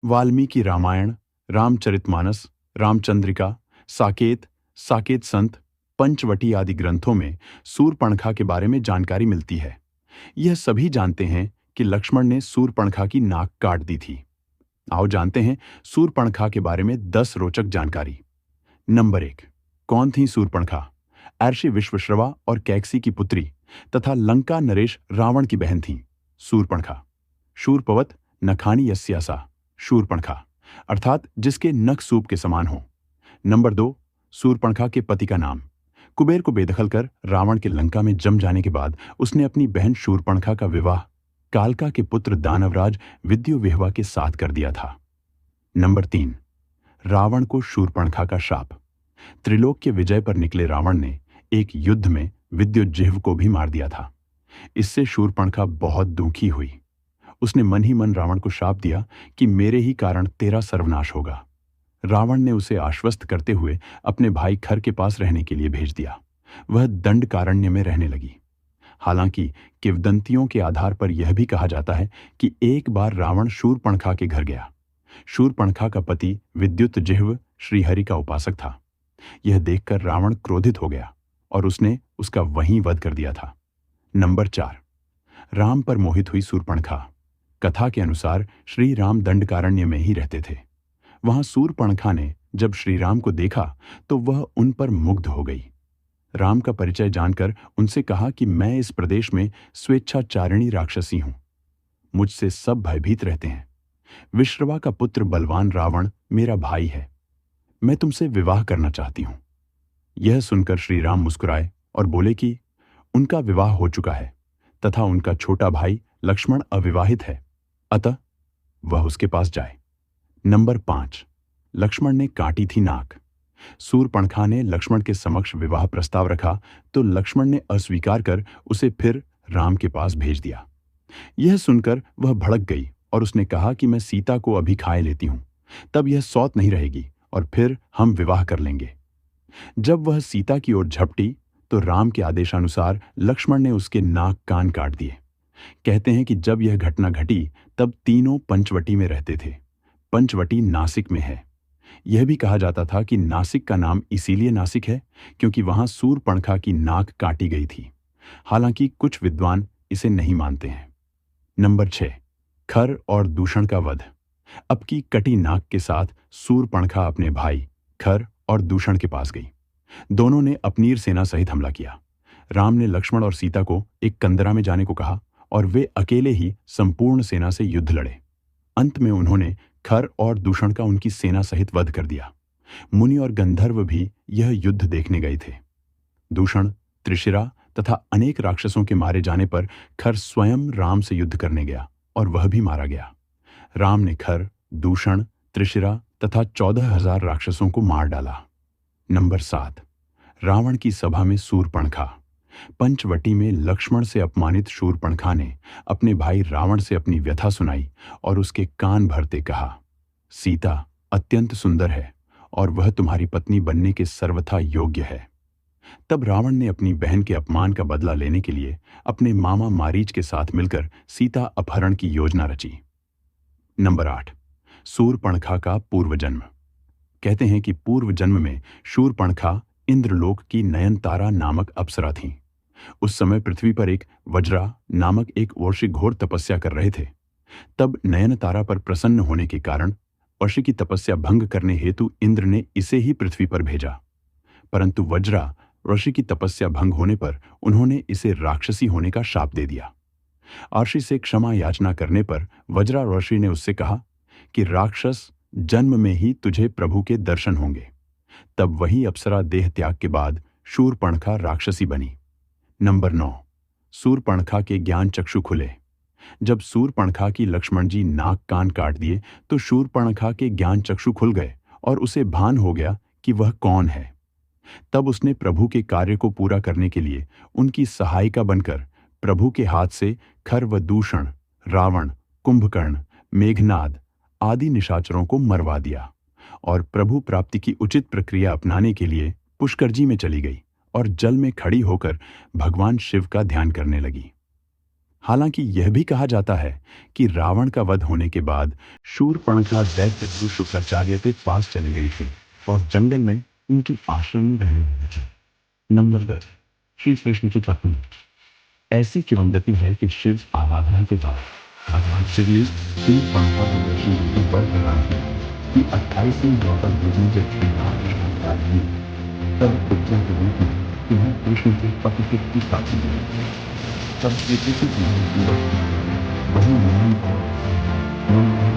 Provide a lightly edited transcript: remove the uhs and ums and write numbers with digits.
वाल्मीकि रामायण, रामचरितमानस, रामचंद्रिका, साकेत, साकेत संत, पंचवटी आदि ग्रंथों में सूर्पणखा के बारे में जानकारी मिलती है। यह सभी जानते हैं कि लक्ष्मण ने सूर्पणखा की नाक काट दी थी। आओ जानते हैं सूर्पणखा के बारे में 10 रोचक जानकारी। नंबर 1। कौन थी सूर्पणखा? अर्षि विश्वश्रवा और कैकसी की पुत्री तथा लंका नरेश रावण की बहन थी सूर्पणखा। शूरपवत नखानी यस्यासा, शूर्पणखा अर्थात जिसके नख सूप के समान हो। नंबर 2। सूर्पणखा के पति का नाम। कुबेर को बेदखल कर रावण के लंका में जम जाने के बाद उसने अपनी बहन शूर्पणखा का विवाह कालका के पुत्र दानवराज विद्युविह्वा के साथ कर दिया था। नंबर 3। रावण को शूर्पणखा का शाप। त्रिलोक्य विजय पर निकले रावण ने एक युद्ध में विद्युज्जिह्व को भी मार दिया था। इससे शूर्पणखा बहुत दुखी हुई। उसने मन ही मन रावण को शाप दिया कि मेरे ही कारण तेरा सर्वनाश होगा। रावण ने उसे आश्वस्त करते हुए अपने भाई खर के पास रहने के लिए भेज दिया। वह दंडकारण्य में रहने लगी। हालांकि किंवदंतियों के आधार पर यह भी कहा जाता है कि एक बार रावण शूर्पणखा के घर गया। शूर्पणखा का पति विद्युतजिह्व श्रीहरि का उपासक था। यह देखकर रावण क्रोधित हो गया और उसने उसका वहीं वध कर दिया था। नंबर 4। राम पर मोहित हुई सूर्पणखा। कथा के अनुसार श्री राम दंडकारण्य में ही रहते थे। वहां सूर्पणखा ने जब श्री राम को देखा तो वह उन पर मुग्ध हो गई। राम का परिचय जानकर उनसे कहा कि मैं इस प्रदेश में स्वेच्छाचारिणी राक्षसी हूं। मुझसे सब भयभीत रहते हैं। विश्रवा का पुत्र बलवान रावण मेरा भाई है। मैं तुमसे विवाह करना चाहती हूं। यह सुनकर श्री राम मुस्कुराए और बोले कि उनका विवाह हो चुका है तथा उनका छोटा भाई लक्ष्मण अविवाहित है, अतः वह उसके पास जाए। नंबर 5। लक्ष्मण ने काटी थी नाक। सूर्पणखा ने लक्ष्मण के समक्ष विवाह प्रस्ताव रखा तो लक्ष्मण ने अस्वीकार कर उसे फिर राम के पास भेज दिया। यह सुनकर वह भड़क गई और उसने कहा कि मैं सीता को अभी खाए लेती हूं, तब यह सौत नहीं रहेगी और फिर हम विवाह कर लेंगे। जब वह सीता की ओर झपटी तो राम के आदेशानुसार लक्ष्मण ने उसके नाक कान काट दिए। कहते हैं कि जब यह घटना घटी तब तीनों पंचवटी में रहते थे। पंचवटी नासिक में है। यह भी कहा जाता था कि नासिक का नाम इसीलिए नासिक है क्योंकि वहां सूर्पणखा की नाक काटी गई थी। हालांकि कुछ विद्वान इसे नहीं मानते हैं। नंबर 6। खर और दूषण का वध। अब की कटी नाक के साथ सूर्पणखा अपने भाई खर और दूषण के पास गई। दोनों ने अपनीर सेना सहित हमला किया। राम ने लक्ष्मण और सीता को एक कंदरा में जाने को कहा और वे अकेले ही संपूर्ण सेना से युद्ध लड़े। अंत में उन्होंने खर और दूषण का उनकी सेना सहित वध कर दिया। मुनि और गंधर्व भी यह युद्ध देखने गए थे। दूषण, त्रिशिरा तथा अनेक राक्षसों के मारे जाने पर खर स्वयं राम से युद्ध करने गया और वह भी मारा गया। राम ने खर, दूषण, त्रिशिरा तथा 14,000 राक्षसों को मार डाला। नंबर 7। रावण की सभा में सूर्पणखा। पंचवटी में लक्ष्मण से अपमानित शूर्पणखा ने अपने भाई रावण से अपनी व्यथा सुनाई और उसके कान भरते कहा, सीता अत्यंत सुंदर है और वह तुम्हारी पत्नी बनने के सर्वथा योग्य है। तब रावण ने अपनी बहन के अपमान का बदला लेने के लिए अपने मामा मारीच के साथ मिलकर सीता अपहरण की योजना रची। नंबर 8। सूर्पणखा का पूर्व जन्म। कहते हैं कि पूर्व जन्म में शूर्पणखा इंद्रलोक की नयनतारा नामक अप्सरा थीं। उस समय पृथ्वी पर एक वज्रा नामक एक वर्षी घोर तपस्या कर रहे थे। तब नयनतारा पर प्रसन्न होने के कारण वर्षी की तपस्या भंग करने हेतु इंद्र ने इसे ही पृथ्वी पर भेजा। परंतु वज्रा ऋषि की तपस्या भंग होने पर उन्होंने इसे राक्षसी होने का शाप दे दिया। अर्षि से क्षमा याचना करने पर वज्रा ऋषि ने उससे कहा कि राक्षस जन्म में ही तुझे प्रभु के दर्शन होंगे। तब वही अप्सरा देह त्याग के बाद शूर्पणखा राक्षसी बनी। नंबर 9। सूर्पणखा के ज्ञान चक्षु खुले। जब सूर्पणखा की लक्ष्मण जी नाक कान काट दिए तो शूर्पणखा के ज्ञान चक्षु खुल गए और उसे भान हो गया कि वह कौन है। तब उसने प्रभु के कार्य को पूरा करने के लिए उनकी सहायिका बनकर प्रभु के हाथ से खर व दूषण, रावण, कुंभकर्ण, मेघनाद आदि निशाचरों को मरवा दिया और प्रभु प्राप्ति की उचित प्रक्रिया अपनाने के लिए पुष्कर जी में चली गई और जल में खड़ी होकर भगवान शिव का ध्यान करने लगी। हालांकि यह भी कहा जाता है कि रावण का वध होने के बाद शूर्पणखा दैत्य गुरु शुक्राचार्य के पास चली गई थी और जंगल में उनके आश्रम में रह रही थी। नंबर 10, श्री कृष्ण की पत्नी। ऐसी किंवदंती है कि शिव आराधना के बाद भगवान शिव ने शूर्पणखा को दर्शन देकर वर प्रदान किया कि 28वीं द्वापर युग में जब श्री राम राज्य हुए, तब पुत्र के रूप में उन्हें कृष्ण के पति की प्राप्ति हुई। तब श्री कृष्ण की वही मान और